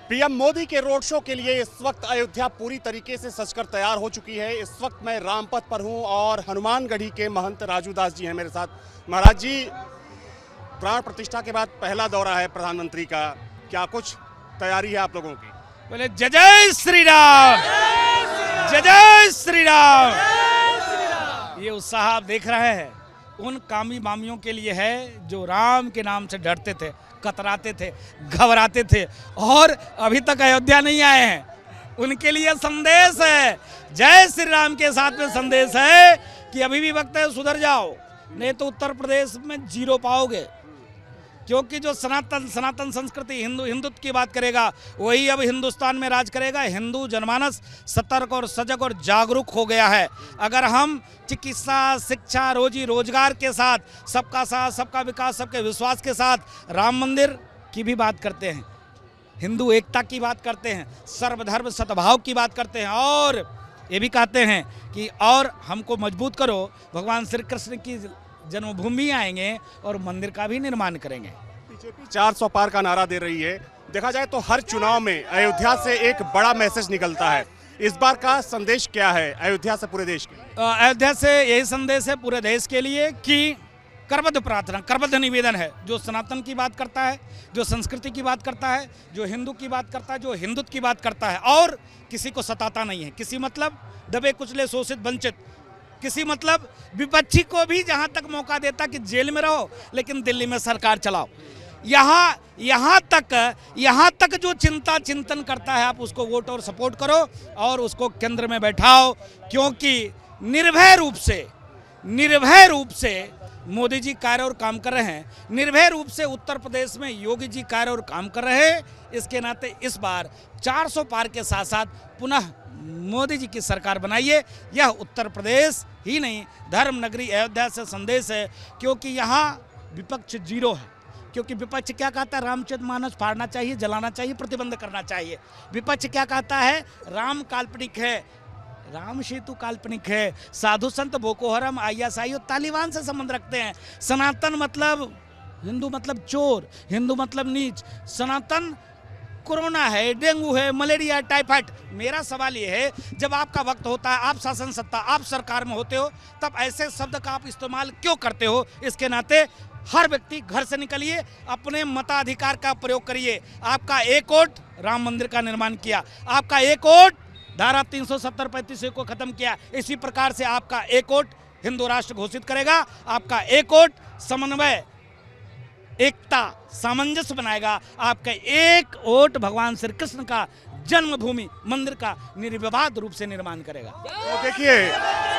PM Modi के road show के लिए इस वक्त अयोध्या पूरी तरीके से सजकर तैयार हो चुकी है। इस वक्त मैं रामपथ पर हूं और हनुमानगढ़ी के महंत राजू दास जी हैं मेरे साथ। महाराज जी, प्राण प्रतिष्ठा के बाद पहला दौरा है प्रधानमंत्री का, क्या कुछ तैयारी है आप लोगों की? बोले जय जय श्री राम, जय जय श्री राम। ये उत्साह आप देख रहे हैं उन कामी बामियों के लिए है जो राम के नाम से डरते थे, कतराते थे, घबराते थे और अभी तक अयोध्या नहीं आए हैं। उनके लिए संदेश है, जय श्री राम के साथ में संदेश है कि अभी भी वक्त है, सुधर जाओ, नहीं तो उत्तर प्रदेश में जीरो पाओगे। क्योंकि जो सनातन संस्कृति हिंदुत्व की बात करेगा वही अब हिंदुस्तान में राज करेगा। हिंदू जनमानस सतर्क और सजग और जागरूक हो गया है। अगर हम चिकित्सा, शिक्षा, रोजी रोजगार के साथ सबका विकास, सबके विश्वास के साथ राम मंदिर की भी बात करते हैं, हिंदू एकता की बात करते हैं, सर्वधर्म सद्भाव की बात करते हैं और ये भी कहते हैं कि और हमको मजबूत करो, भगवान श्री कृष्ण की जन्मभूमि आएंगे और मंदिर का भी निर्माण करेंगे। बीजेपी 400 पार का नारा दे रही है। देखा जाए तो हर चुनाव में अयोध्या से एक बड़ा मैसेज निकलता है। इस बार का संदेश क्या है अयोध्या से पूरे देश के? अयोध्या से यही संदेश है पूरे देश के लिए कि करबद्ध प्रार्थना, करबद्ध निवेदन है। जो सनातन की बात करता है, जो संस्कृति की बात करता है, जो हिंदू की बात करता है, जो हिंदुत्व की बात करता है और किसी को सताता नहीं है, किसी मतलब दबे कुचले शोषित वंचित, किसी मतलब विपक्षी को भी जहां तक मौका देता कि जेल में रहो लेकिन दिल्ली में सरकार चलाओ, यहाँ तक जो चिंतन करता है आप उसको वोट और सपोर्ट करो और उसको केंद्र में बैठाओ। क्योंकि निर्भय रूप से मोदी जी कार्य और काम कर रहे हैं, निर्भय रूप से उत्तर प्रदेश में योगी जी कार्य और काम कर रहे हैं। इसके नाते इस बार 400 पार के साथ साथ पुनः मोदी जी की सरकार बनाइए। यह उत्तर प्रदेश ही नहीं, धर्म नगरी अयोध्या से संदेश है। क्योंकि यहाँ विपक्ष जीरो है। क्योंकि विपक्ष क्या कहता है? रामचरितमानस फाड़ना चाहिए, जलाना चाहिए, प्रतिबंध करना चाहिए। विपक्ष क्या कहता है? राम काल्पनिक है, राम सेतु काल्पनिक है, साधु संत बोको हरम ISI और तालिबान से संबंध रखते हैं। सनातन मतलब हिंदू मतलब चोर, हिंदू मतलब नीच। सनातन कोरोना है, डेंगू है, मलेरिया, टाइफाइड। मेरा सवाल ये है, जब आपका वक्त होता है, आप शासन सत्ता, आप सरकार में होते हो, तब ऐसे शब्द का आप इस्तेमाल क्यों करते हो? इसके नाते हर व्यक्ति घर से निकलिए, अपने मताधिकार का प्रयोग करिए। आपका एक वोट राम मंदिर का निर्माण किया, आपका एक वोट धारा 370-35 को खत्म किया। इसी प्रकार से आपका एक वोट हिंदू राष्ट्र घोषित करेगा, आपका एक वोट समन्वय, एकता, सामंजस्य बनाएगा, आपका एक वोट भगवान श्री कृष्ण का जन्मभूमि मंदिर का निर्विवाद रूप से निर्माण करेगा। तो देखिए,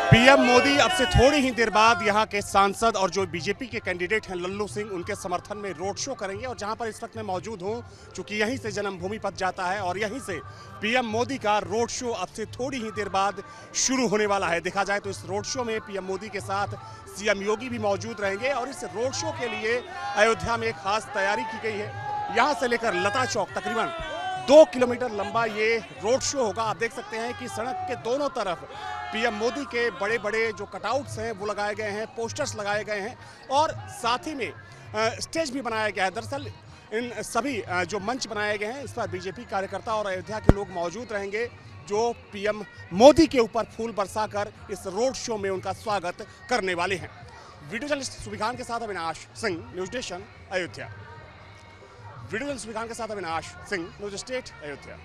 पीएम मोदी अब से थोड़ी ही देर बाद यहाँ के सांसद और जो बीजेपी के कैंडिडेट हैं लल्लू सिंह, उनके समर्थन में रोड शो करेंगे। और जहाँ पर इस वक्त मैं मौजूद हूँ, चूंकि यहीं से जन्मभूमि पथ जाता है और यहीं से पीएम मोदी का रोड शो अब से थोड़ी ही देर बाद शुरू होने वाला है। देखा जाए तो इस रोड शो में पीएम मोदी के साथ सीएम योगी भी मौजूद रहेंगे और इस रोड शो के लिए अयोध्या में खास तैयारी की गई है। यहाँ से लेकर लता चौक तकरीबन 2 किलोमीटर लंबा ये रोड शो होगा। आप देख सकते हैं कि सड़क के दोनों तरफ पीएम मोदी के बड़े बड़े जो कटआउट्स हैं वो लगाए गए हैं, पोस्टर्स लगाए गए हैं और साथ ही में स्टेज भी बनाया गया है। दरअसल इन सभी जो मंच बनाए गए हैं इस पर बीजेपी कार्यकर्ता और अयोध्या के लोग मौजूद रहेंगे, जो पीएम मोदी के ऊपर फूल बरसाकर इस रोड शो में उनका स्वागत करने वाले हैं। वीडियो जर्नलिस्ट सुविखान के साथ Avinash Singh, news nation Ayodhya. Video journalist Suvikhan के साथ Avinash Singh, news state Ayodhya.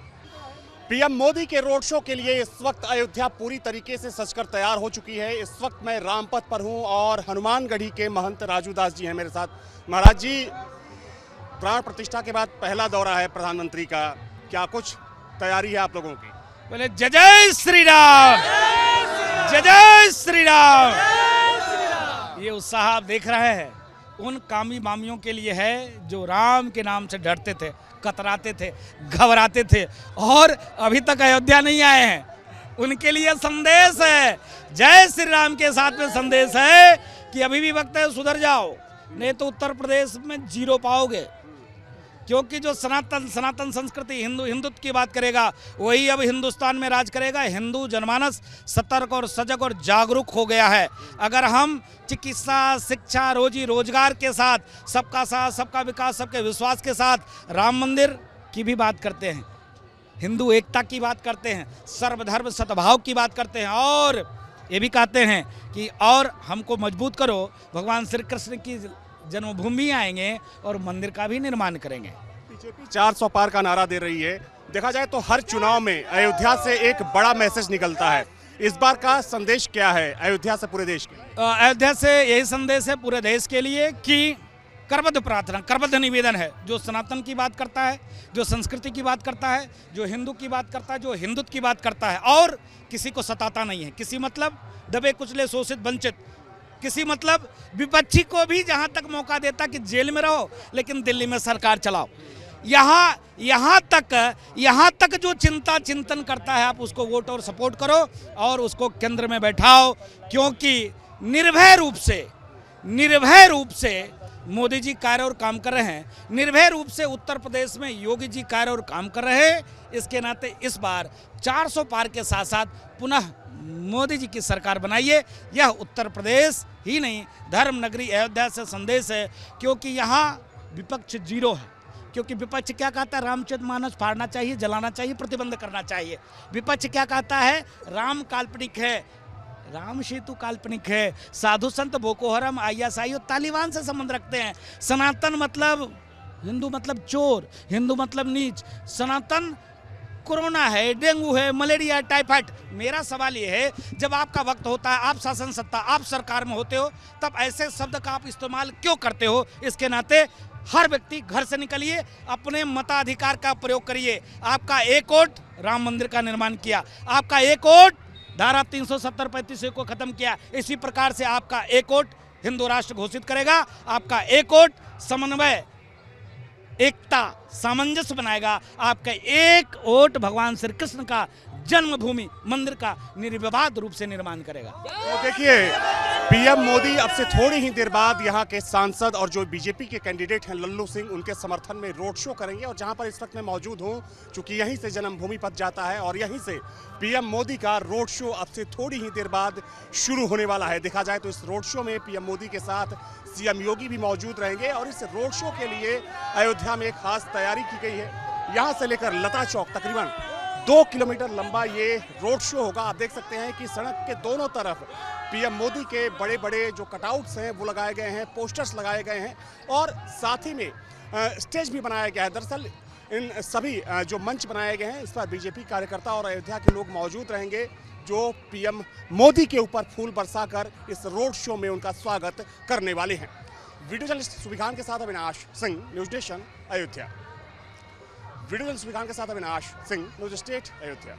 PM Modi के रोड शो के लिए इस वक्त अयोध्या पूरी तरीके से सजकर तैयार हो चुकी है। इस वक्त मैं रामपथ पर हूं और हनुमानगढ़ी के महंत राजू दास जी हैं मेरे साथ। महाराज जी, प्राण प्रतिष्ठा के बाद पहला दौरा है प्रधानमंत्री का, क्या कुछ तैयारी है आप लोगों की? बोले जय जय श्री राम, जय जय श्री राम। ये उत्साह आप देख रहे हैं उन कामी बामियों के लिए है जो राम के नाम से डरते थे, कतराते थे, घबराते थे और अभी तक अयोध्या नहीं आए हैं। उनके लिए संदेश है, जय श्री राम के साथ में संदेश है कि अभी भी वक्त है, सुधर जाओ, नहीं तो उत्तर प्रदेश में जीरो पाओगे। क्योंकि जो सनातन संस्कृति हिंदुत्व की बात करेगा वही अब हिंदुस्तान में राज करेगा। हिंदू जनमानस सतर्क और सजग और जागरूक हो गया है। अगर हम चिकित्सा, शिक्षा, रोजी रोजगार के साथ सबका विकास, सबके विश्वास के साथ राम मंदिर की भी बात करते हैं, हिंदू एकता की बात करते हैं, सर्वधर्म सद्भाव की बात करते हैं और ये भी कहते हैं कि और हमको मजबूत करो, भगवान श्री कृष्ण की जन्मभूमि आएंगे और मंदिर का भी निर्माण करेंगे। बीजेपी 400 पार का नारा दे रही है। देखा जाए तो हर चुनाव में अयोध्या से एक बड़ा मैसेज निकलता है। इस बार का संदेश क्या है अयोध्या से पूरे देश के? अयोध्या से यही संदेश है पूरे देश के लिए कि करबद्ध प्रार्थना, करबद्ध निवेदन है, जो सनातन की बात करता है, जो संस्कृति की बात करता है, जो हिंदू की बात करता है, जो हिंदुत्व की बात करता है और किसी को सताता नहीं है, किसी मतलब दबे कुचले शोषित वंचित, किसी मतलब विपक्षी को भी जहां तक मौका देता कि जेल में रहो लेकिन दिल्ली में सरकार चलाओ, यहाँ तक जो चिंतन करता है आप उसको वोट और सपोर्ट करो और उसको केंद्र में बैठाओ, क्योंकि निर्भय रूप से मोदी जी कार्य और काम कर रहे हैं, निर्भय रूप से उत्तर प्रदेश में योगी जी कार्य और काम कर रहे हैं। इसके नाते इस बार 400 पार के साथ साथ पुनः मोदी जी की सरकार बनाइए। यह उत्तर प्रदेश ही नहीं धर्म नगरी अयोध्या से संदेश है, क्योंकि यहाँ विपक्ष जीरो है। क्योंकि विपक्ष क्या कहता है, रामचरितमानस फाड़ना चाहिए, जलाना चाहिए, प्रतिबंध करना चाहिए। विपक्ष क्या कहता है, राम काल्पनिक है, राम सेतु काल्पनिक है, साधु संत बोको हरम ISI और तालिबान से संबंध रखते हैं। सनातन मतलब हिंदू मतलब चोर, हिंदू मतलब नीच, सनातन कोरोना है, डेंगू है, मलेरिया, टाइफाइड। मेरा सवाल ये है, जब आपका वक्त होता है, आप शासन सत्ता, आप सरकार में होते हो, तब ऐसे शब्द का आप इस्तेमाल क्यों करते हो? इसके नाते हर व्यक्ति घर से निकलिए, अपने मताधिकार का प्रयोग करिए। आपका एक वोट राम मंदिर का निर्माण किया, आपका एक वोट धारा 370-35 को खत्म किया, इसी प्रकार से आपका एक वोट हिंदू राष्ट्र घोषित करेगा, आपका एक वोट समन्वय, एकता, सामंजस्य बनाएगा, आपका एक वोट भगवान श्री कृष्ण का जन्मभूमि मंदिर का निर्विवाद रूप से निर्माण करेगा। तो देखिए, पीएम मोदी अब से थोड़ी ही देर बाद यहाँ के सांसद और जो बीजेपी के कैंडिडेट हैं लल्लू सिंह, उनके समर्थन में रोड शो करेंगे और जहाँ पर इस वक्त मैं मौजूद हूँ, चूंकि यहीं से जन्मभूमि पथ जाता है और यहीं से पीएम मोदी का रोड शो अब से थोड़ी ही देर बाद शुरू होने वाला है। देखा जाए तो इस रोड शो में पीएम मोदी के साथ सीएम योगी भी मौजूद रहेंगे और इस रोड शो के लिए अयोध्या में एक खास तैयारी की गई है। यहाँ से लेकर लता चौक तकरीबन 2 किलोमीटर लंबा ये रोड शो होगा। आप देख सकते हैं कि सड़क के दोनों तरफ पीएम मोदी के बड़े बड़े जो कटआउट्स हैं वो लगाए गए हैं, पोस्टर्स लगाए गए हैं और साथ ही में स्टेज भी बनाया गया है। दरअसल इन सभी जो मंच बनाए गए हैं इस पर बीजेपी कार्यकर्ता और अयोध्या के लोग मौजूद रहेंगे, जो पीएम मोदी के ऊपर फूल बरसाकर इस रोड शो में उनका स्वागत करने वाले हैं। वीडियो जर्नलिस्ट सुविखान के साथ Avinash Singh, news nation Ayodhya. Video journalist Suvikhan के साथ अविनाश सिंह, न्यूज स्टेट अयोध्या।